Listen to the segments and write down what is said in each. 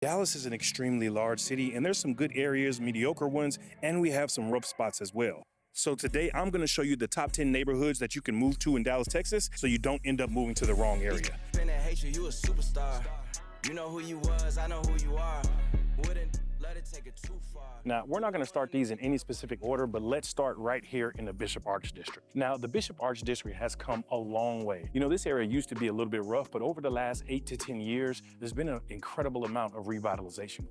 Dallas is an extremely large city, and there's some good areas, mediocre ones, and we have some rough spots as well. So today I'm going to show you the top 10 neighborhoods that you can move to in Dallas, Texas, so you don't end up moving to the wrong area. You a superstar. You know who you was, I know who you are. Wouldn't let it take it too far. Now, we're not going to start these in any specific order, but let's start right here in the Bishop Arch District. Now, the Bishop Arch District has come a long way. You know, this area used to be a little bit rough, but over the last 8 to 10 years, there's been an incredible amount of revitalization.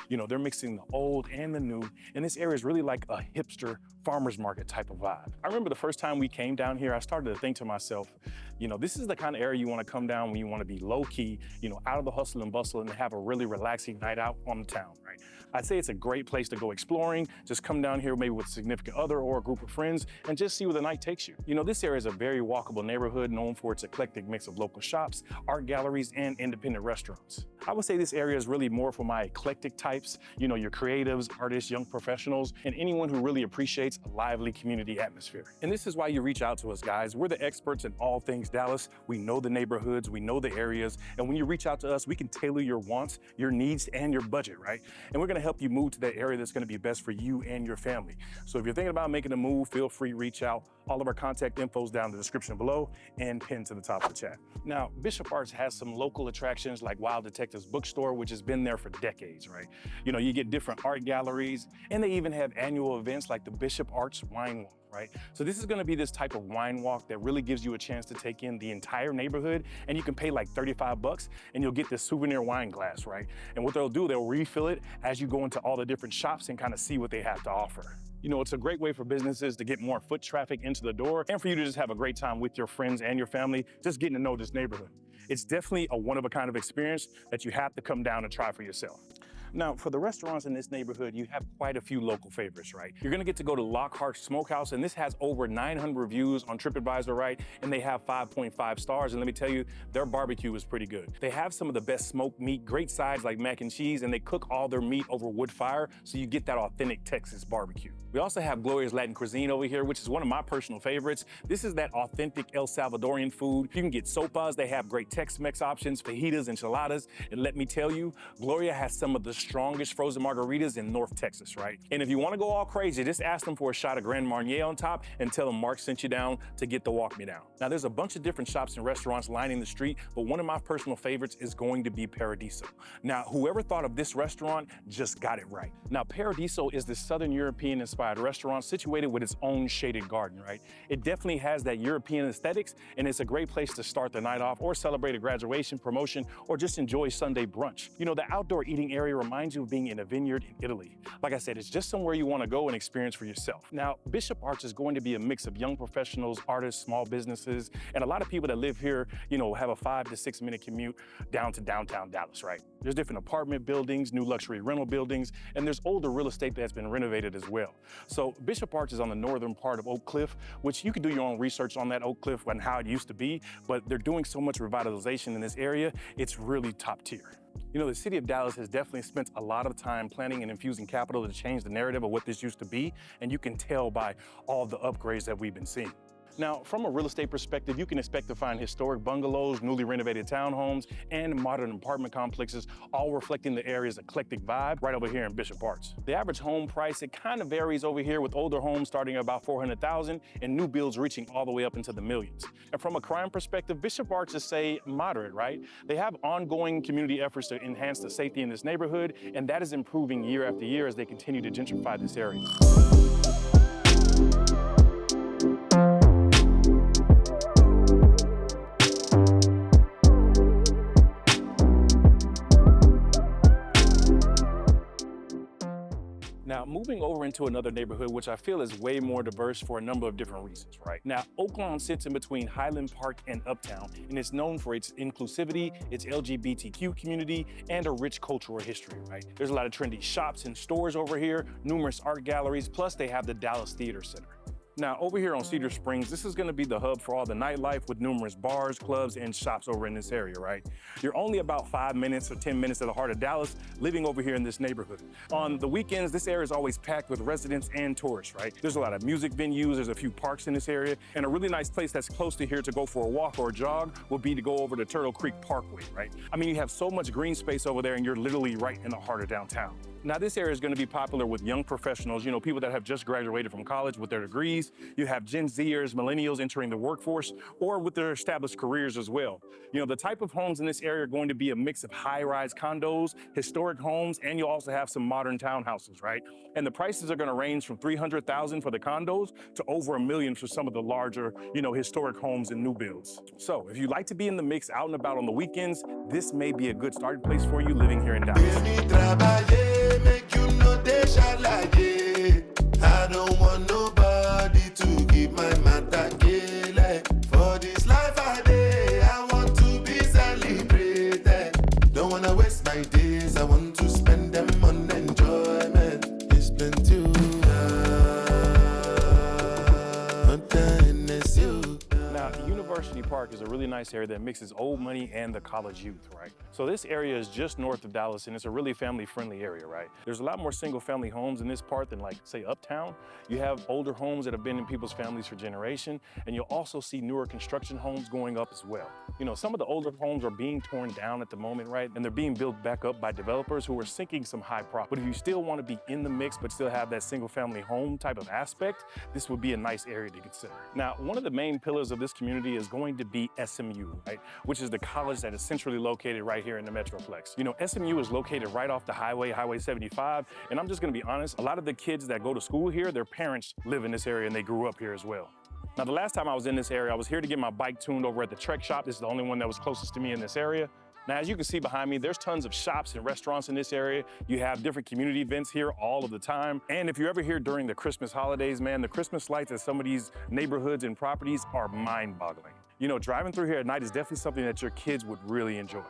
You know, they're mixing the old and the new, and this area is really like a hipster farmer's market type of vibe. I remember the first time we came down here, I started to think to myself, you know, this is the kind of area you want to come down when you want to be low key, you know, out of the hustle and bustle and have a really relaxing night out on the town, right? I'd say it's a great place to go exploring. Just come down here maybe with a significant other or a group of friends and just see where the night takes you. You know, this area is a very walkable neighborhood known for its eclectic mix of local shops, art galleries, and independent restaurants. I would say this area is really more for my eclectic types, you know, your creatives, artists, young professionals, and anyone who really appreciates a lively community atmosphere. And this is why you reach out to us, guys. We're the experts in all things Dallas. We know the neighborhoods, we know the areas, and when you reach out to us, we can tailor your wants, your needs, and your budget, right? And we're gonna help you move to that area that's gonna be best for you and your family. So if you're thinking about making a move, feel free to reach out. All of our contact info is down in the description below and pinned to the top of the chat. Now, Bishop Arch has some local attractions like Wild Detectives Bookstore, which has been there for decades, right? You know, you get different art galleries, and they even have annual events like the Bishop Arch Wine Walk, right? So this is gonna be this type of wine walk that really gives you a chance to take in the entire neighborhood, and you can pay like 35 bucks and you'll get this souvenir wine glass, right? And what they'll do, they'll refill it as you go into all the different shops and kind of see what they have to offer. You know, it's a great way for businesses to get more foot traffic into the door and for you to just have a great time with your friends and your family, just getting to know this neighborhood. It's definitely a one-of-a-kind of experience that you have to come down and try for yourself. Now, for the restaurants in this neighborhood, you have quite a few local favorites, right? You're gonna get to go to Lockhart Smokehouse, and this has over 900 reviews on TripAdvisor, right? And they have 5.5 stars, and let me tell you, their barbecue is pretty good. They have some of the best smoked meat, great sides like mac and cheese, and they cook all their meat over wood fire, so you get that authentic Texas barbecue. We also have Gloria's Latin Cuisine over here, which is one of my personal favorites. This is that authentic El Salvadorian food. You can get sopas, they have great Tex-Mex options, fajitas, enchiladas, and let me tell you, Gloria has some of the strongest frozen margaritas in North Texas, right? And if you want to go all crazy, just ask them for a shot of Grand Marnier on top and tell them Mark sent you down to get the Walk Me Down. Now, there's a bunch of different shops and restaurants lining the street, but one of my personal favorites is going to be Paradiso. Now, whoever thought of this restaurant just got it right. Now, Paradiso is this Southern European-inspired restaurant situated with its own shaded garden, right? It definitely has that European aesthetics, and it's a great place to start the night off or celebrate a graduation, promotion, or just enjoy Sunday brunch. You know, the outdoor eating area reminds you of being in a vineyard in Italy. Like I said, it's just somewhere you want to go and experience for yourself. Now, Bishop Arch is going to be a mix of young professionals, artists, small businesses, and a lot of people that live here, you know, have a 5 to 6 minute commute down to downtown Dallas, right? There's different apartment buildings, new luxury rental buildings, and there's older real estate that's been renovated as well. So Bishop Arch is on the northern part of Oak Cliff, which you can do your own research on that Oak Cliff and how it used to be, but they're doing so much revitalization in this area, it's really top tier. You know, the city of Dallas has definitely spent a lot of time planning and infusing capital to change the narrative of what this used to be, and you can tell by all the upgrades that we've been seeing. Now, from a real estate perspective, you can expect to find historic bungalows, newly renovated townhomes, and modern apartment complexes, all reflecting the area's eclectic vibe right over here in Bishop Arch. The average home price, it kind of varies over here, with older homes starting at about $400,000 and new builds reaching all the way up into the millions. And from a crime perspective, Bishop Arch is, say, moderate, right? They have ongoing community efforts to enhance the safety in this neighborhood, and that is improving year after year as they continue to gentrify this area. Now, moving over into another neighborhood, which I feel is way more diverse for a number of different reasons, right? Now, Oaklawn sits in between Highland Park and Uptown, and it's known for its inclusivity, its LGBTQ community, and a rich cultural history, right? There's a lot of trendy shops and stores over here, numerous art galleries, plus they have the Dallas Theater Center. Now, over here on Cedar Springs, this is gonna be the hub for all the nightlife with numerous bars, clubs, and shops over in this area, right? You're only about 5 minutes or 10 minutes to the heart of Dallas, living over here in this neighborhood. On the weekends, this area is always packed with residents and tourists, right? There's a lot of music venues, there's a few parks in this area, and a really nice place that's close to here to go for a walk or a jog would be to go over to Turtle Creek Parkway, right? I mean, you have so much green space over there and you're literally right in the heart of downtown. Now, this area is going to be popular with young professionals, you know, people that have just graduated from college with their degrees. You have Gen Zers, millennials entering the workforce, or with their established careers as well. You know, the type of homes in this area are going to be a mix of high-rise condos, historic homes, and you'll also have some modern townhouses, right? And the prices are going to range from $300,000 for the condos to over $1 million for some of the larger, you know, historic homes and new builds. So if you like to be in the mix out and about on the weekends, this may be a good starting place for you living here in Dallas. Make you know they shalaye. I don't want nobody to give my matter kele. For this life I want to be celebrated. Don't wanna waste my days, I want to spend them on enjoyment. It's plenty Now, University Park is a really nice area that mixes old money and the college youth, right? So this area is just north of Dallas and it's a really family-friendly area, right? There's a lot more single-family homes in this part than like, say, Uptown. You have older homes that have been in people's families for generations, and you'll also see newer construction homes going up as well. You know, some of the older homes are being torn down at the moment, right? And they're being built back up by developers who are sinking some high profit. But if you still want to be in the mix but still have that single-family home type of aspect, this would be a nice area to consider. Now, one of the main pillars of this community is going to be SMU, right? Which is the college that is centrally located right here in the Metroplex. You know, SMU is located right off the highway, Highway 75, and I'm just gonna be honest, a lot of the kids that go to school here, their parents live in this area and they grew up here as well. Now, the last time I was in this area, I was here to get my bike tuned over at the Trek Shop. This is the only one that was closest to me in this area. Now, as you can see behind me, there's tons of shops and restaurants in this area. You have different community events here all of the time. And if you're ever here during the Christmas holidays, man, the Christmas lights at some of these neighborhoods and properties are mind-boggling. You know, driving through here at night is definitely something that your kids would really enjoy.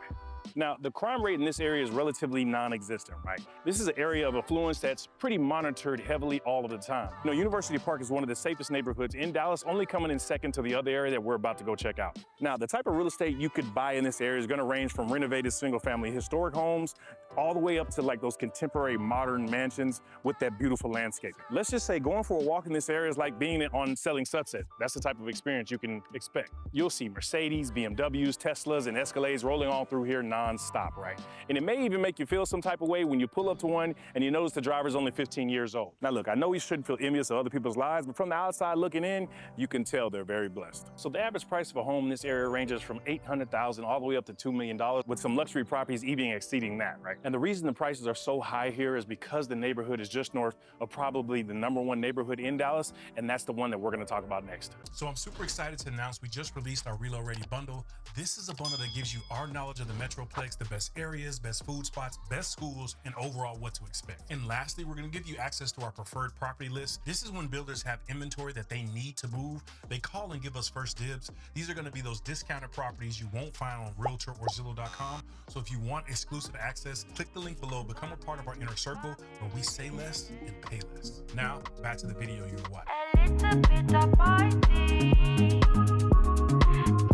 Now, the crime rate in this area is relatively non-existent, right? This is an area of affluence that's pretty monitored heavily all of the time. You know, University Park is one of the safest neighborhoods in Dallas, only coming in second to the other area that we're about to go check out. Now, the type of real estate you could buy in this area is gonna range from renovated single-family historic homes all the way up to like those contemporary modern mansions with that beautiful landscape. Let's just say going for a walk in this area is like being on Selling Sunset. That's the type of experience you can expect. You'll see Mercedes, BMWs, Teslas, and Escalades rolling on through here non-stop, right? And it may even make you feel some type of way when you pull up to one and you notice the driver's only 15 years old. Now look, I know we shouldn't feel envious of other people's lives, but from the outside looking in, you can tell they're very blessed. So the average price of a home in this area ranges from $800,000 all the way up to $2 million, with some luxury properties even exceeding that, right? And the reason the prices are so high here is because the neighborhood is just north of probably the #1 neighborhood in Dallas, and that's the one that we're gonna talk about next. So I'm super excited to announce we just released our Reload Ready bundle. This is a bundle that gives you our knowledge of the Metroplex, the best areas, best food spots, best schools, and overall what to expect. And lastly, we're gonna give you access to our preferred property list. This is when builders have inventory that they need to move. They call and give us first dibs. These are gonna be those discounted properties you won't find on Realtor or Zillow.com. So if you want exclusive access, click the link below, become a part of our inner circle where we say less and pay less. Now, back to the video you're watching. A little bit of party,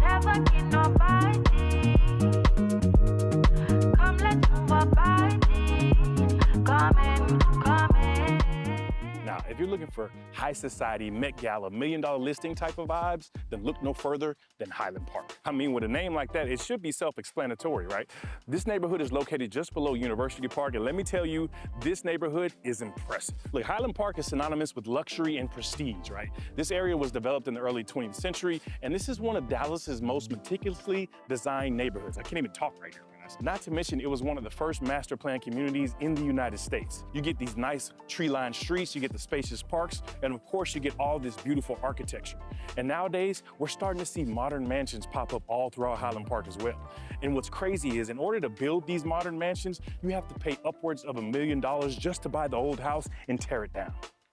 never get nobody. Come, let's move our body. Come in, come in. Now, if you're looking for high society, Met Gala, $1 million listing type of vibes, then look no further than Highland Park. I mean, with a name like that, it should be self-explanatory, right? This neighborhood is located just below University Park, and let me tell you, this neighborhood is impressive. Look, Highland Park is synonymous with luxury and prestige, right? This area was developed in the early 20th century, and this is one of Dallas's most meticulously designed neighborhoods. I can't even talk right here. Not to mention, it was one of the first master plan communities in the United States. You get these nice tree-lined streets, you get the spacious parks, and of course you get all this beautiful architecture. And nowadays, we're starting to see modern mansions pop up all throughout Highland Park as well. And what's crazy is, in order to build these modern mansions, you have to pay upwards of $1 million just to buy the old house and tear it down.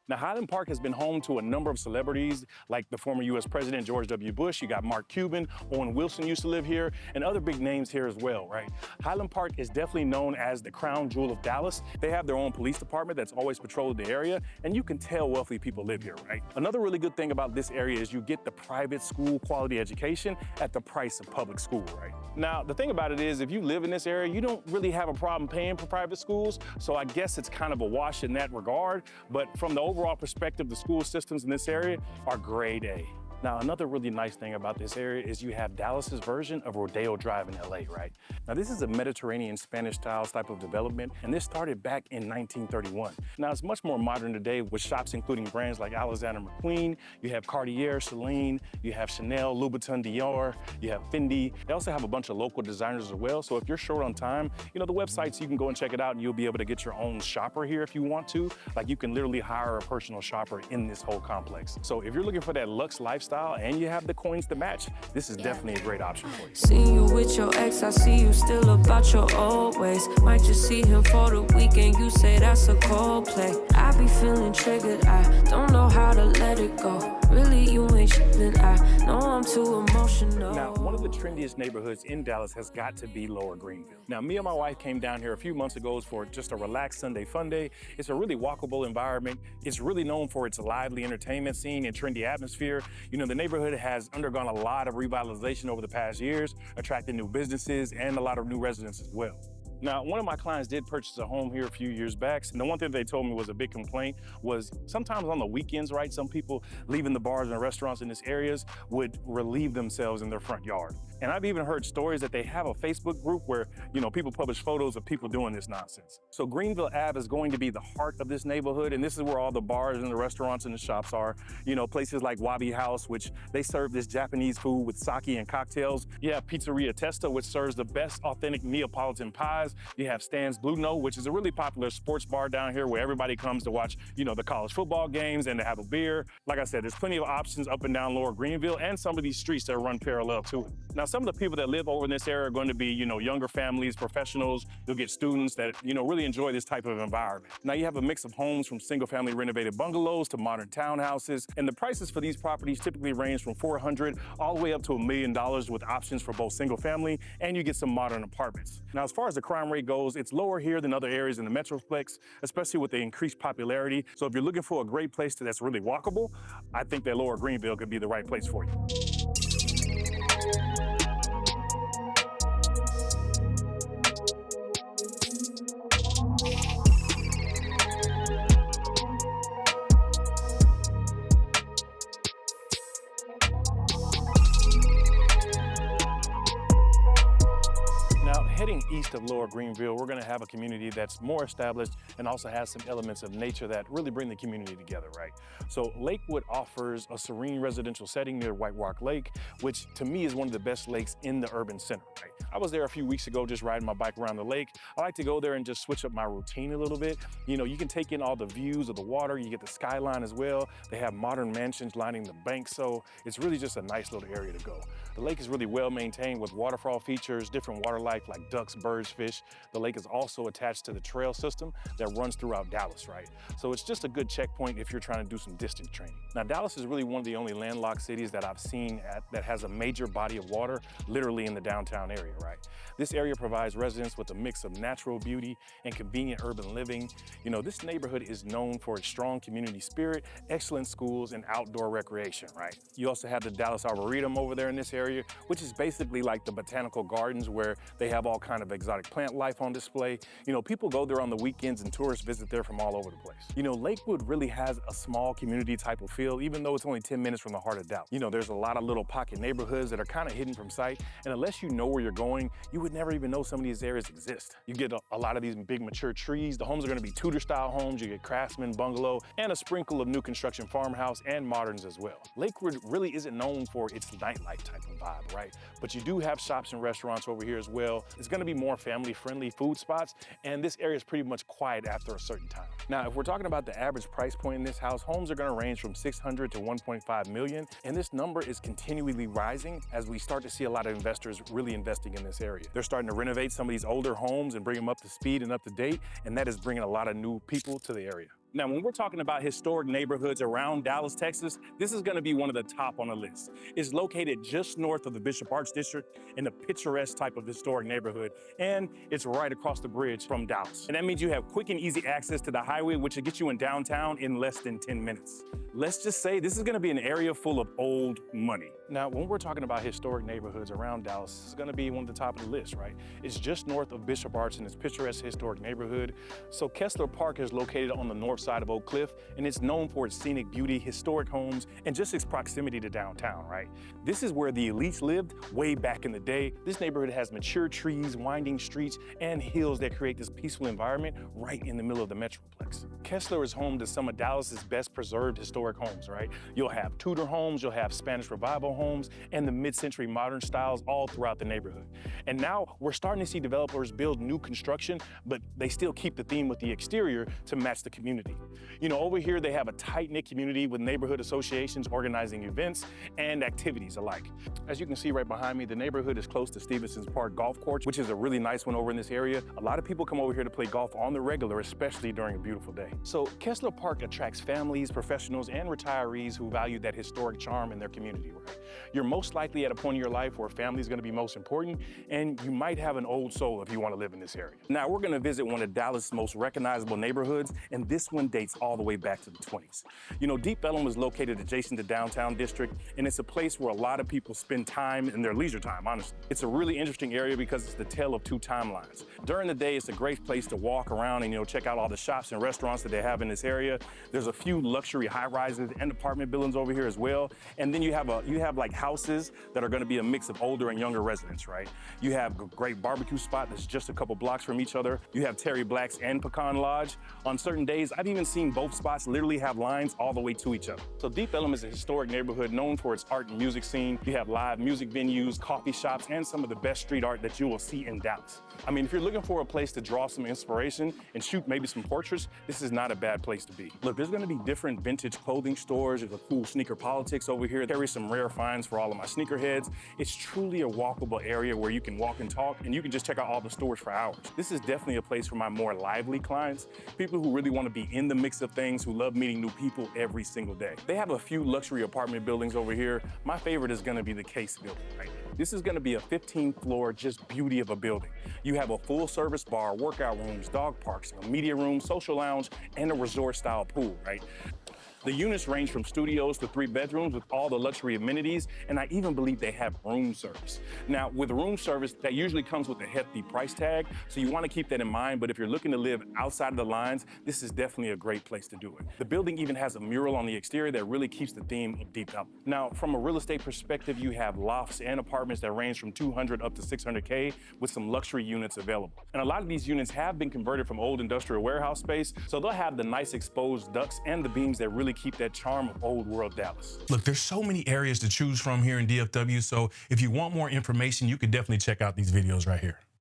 Now, Highland Park has been home to a number of celebrities like the former US President George W. Bush. You got Mark Cuban, Owen Wilson used to live here, and other big names here as well, right? Highland Park is definitely known as the crown jewel of Dallas. They have their own police department that's always patrolled the area, and you can tell wealthy people live here, right? Another really good thing about this area is you get the private school quality education at the price of public school, right? Now, the thing about it is, if you live in this area, you don't really have a problem paying for private schools, so I guess it's kind of a wash in that regard, but from the overall perspective, the school systems in this area are grade A. Now, another really nice thing about this area is you have Dallas's version of Rodeo Drive in LA, right? Now, this is a Mediterranean Spanish style type of development, and this started back in 1931. Now, it's much more modern today with shops including brands like Alexander McQueen, you have Cartier, Celine, you have Chanel, Louboutin, Dior, you have Fendi. They also have a bunch of local designers as well, so if you're short on time, you know, the websites, you can go and check it out and you'll be able to get your own shopper here if you want to. Like, you can literally hire a personal shopper in this whole complex. So if you're looking for that luxe lifestyle, and you have the coins to match, this is definitely a great option for you. Seen you with your ex, I see you still about your old ways. Might just see him for the weekend, you say that's a cold play. I be feeling triggered, I don't know how to let it go. Really, you ain't shipping, I know I'm too emotional. Now, one of the trendiest neighborhoods in Dallas has got to be Lower Greenville. Now, me and my wife came down here a few months ago for just a relaxed Sunday fun day. It's a really walkable environment. It's really known for its lively entertainment scene and trendy atmosphere. You know, the neighborhood has undergone a lot of revitalization over the past years, attracting new businesses and a lot of new residents as well. Now, one of my clients did purchase a home here a few years back, and the one thing they told me was a big complaint was sometimes on the weekends, right, some people leaving the bars and restaurants in these areas would relieve themselves in their front yard. And I've even heard stories that they have a Facebook group where, you know, people publish photos of people doing this nonsense. So Greenville Ave is going to be the heart of this neighborhood, and this is where all the bars and the restaurants and the shops are. You know, places like Wabi House, which they serve this Japanese food with sake and cocktails. You have Pizzeria Testa, which serves the best authentic Neapolitan pies. You have Stan's Blue Note, which is a really popular sports bar down here where everybody comes to watch, you know, the college football games and to have a beer. Like I said, there's plenty of options up and down Lower Greenville and some of these streets that run parallel to it. Now, some of the people that live over in this area are going to be, you know, younger families, professionals. You'll get students that, you know, really enjoy this type of environment. Now, you have a mix of homes from single-family renovated bungalows to modern townhouses, and the prices for these properties typically range from $400,000 all the way up to $1 million with options for both single-family and you get some modern apartments. Now, as far as the crime rate goes, it's lower here than other areas in the Metroplex, especially with the increased popularity. So if you're looking for a great place that's really walkable, I think that Lower Greenville could be the right place for you. Heading east of Lower Greenville, we're gonna have a community that's more established and also has some elements of nature that really bring the community together, right? So Lakewood offers a serene residential setting near White Rock Lake, which to me is one of the best lakes in the urban center, right? I was there a few weeks ago just riding my bike around the lake. I like to go there and just switch up my routine a little bit. You know, you can take in all the views of the water, you get the skyline as well. They have modern mansions lining the bank, so it's really just a nice little area to go. The lake is really well maintained with waterfall features, different water life like ducks, birds, fish. The lake is also attached to the trail system that runs throughout Dallas, right? So it's just a good checkpoint if you're trying to do some distance training. Now, Dallas is really one of the only landlocked cities that I've seen that has a major body of water literally in the downtown area, right? This area provides residents with a mix of natural beauty and convenient urban living. You know, this neighborhood is known for its strong community spirit, excellent schools, and outdoor recreation, right? You also have the Dallas Arboretum over there in this area, which is basically like the botanical gardens where they have all kind of exotic plant life on display. You know, people go there on the weekends and tourists visit there from all over the place. You know, Lakewood really has a small community type of feel, even though it's only 10 minutes from the heart of Dallas. You know, there's a lot of little pocket neighborhoods that are kind of hidden from sight, and unless you know where you're going, you would never even know some of these areas exist. You get a lot of these big mature trees. The homes are gonna be Tudor-style homes. You get craftsman bungalow and a sprinkle of new construction farmhouse and moderns as well. Lakewood really isn't known for its nightlife type of vibe, right? But you do have shops and restaurants over here as well. It's gonna be more family-friendly food spots, and this area is pretty much quiet after a certain time. Now, if we're talking about the average price point in this house, homes are gonna range from $600,000 to $1.5 million, and this number is continually rising as we start to see a lot of investors really investing in this area. They're starting to renovate some of these older homes and bring them up to speed and up to date, and that is bringing a lot of new people to the area. Now, when we're talking about historic neighborhoods around Dallas, Texas, this is going to be one of the top on the list. It's located just north of the Bishop Arts District in a picturesque type of historic neighborhood, and it's right across the bridge from Dallas. And that means you have quick and easy access to the highway, which will get you in downtown in less than 10 minutes. Let's just say this is going to be an area full of old money. Now, when we're talking about historic neighborhoods around Dallas, this is going to be one of the top of the list, right? It's just north of Bishop Arts in its picturesque historic neighborhood. So Kessler Park is located on the north side of Oak Cliff, and it's known for its scenic beauty, historic homes, and just its proximity to downtown, right? This is where the elites lived way back in the day. This neighborhood has mature trees, winding streets, and hills that create this peaceful environment right in the middle of the Metroplex. Kessler is home to some of Dallas's best preserved historic homes, right? You'll have Tudor homes, you'll have Spanish Revival homes, and the mid-century modern styles all throughout the neighborhood. And now we're starting to see developers build new construction, but they still keep the theme with the exterior to match the community. You know, over here they have a tight-knit community with neighborhood associations organizing events and activities alike. As you can see right behind me, the neighborhood is close to Stevenson's Park Golf Course, which is a really nice one over in this area. A lot of people come over here to play golf on the regular, especially during a beautiful day. So Kessler Park attracts families, professionals, and retirees who value that historic charm in their community, right? You're most likely at a point in your life where family is going to be most important, and you might have an old soul if you want to live in this area. Now, we're going to visit one of Dallas' most recognizable neighborhoods, and this one dates all the way back to the 20s. You know, Deep Ellum is located adjacent to downtown district, and it's a place where a lot of people spend time in their leisure time, honestly. It's a really interesting area because it's the tale of two timelines. During the day, it's a great place to walk around and, you know, check out all the shops and restaurants that they have in this area. There's a few luxury high-rises and apartment buildings over here as well. And then you have like houses that are going to be a mix of older and younger residents, right? You have a great barbecue spot that's just a couple blocks from each other. You have Terry Black's and Pecan Lodge. On certain days, I've even seen both spots literally have lines all the way to each other. So Deep Ellum is a historic neighborhood known for its art and music scene. You have live music venues, coffee shops, and some of the best street art that you will see in Dallas. I mean, if you're looking for a place to draw some inspiration and shoot maybe some portraits, this is not a bad place to be. Look, there's gonna be different vintage clothing stores. There's a cool sneaker politics over here. Carry some rare finds for all of my sneakerheads. It's truly a walkable area where you can walk and talk, and you can just check out all the stores for hours. This is definitely a place for my more lively clients, people who really want to be in the mix of things, who love meeting new people every single day. They have a few luxury apartment buildings over here. My favorite is gonna be the Case building, right? This is gonna be a 15-floor, just beauty of a building. You have a full-service bar, workout rooms, dog parks, a media room, social lounge, and a resort-style pool, right? The units range from studios to 3 bedrooms with all the luxury amenities, and I even believe they have room service. Now, with room service, that usually comes with a hefty price tag, so you want to keep that in mind, but if you're looking to live outside of the lines, this is definitely a great place to do it. The building even has a mural on the exterior that really keeps the theme of Deep Ellum. Now, from a real estate perspective, you have lofts and apartments that range from 200 up to 600K with some luxury units available. And a lot of these units have been converted from old industrial warehouse space, so they'll have the nice exposed ducts and the beams that really keep that charm of old world Dallas. Look, there's so many areas to choose from here in DFW, so if you want more information, you can definitely check out these videos right here.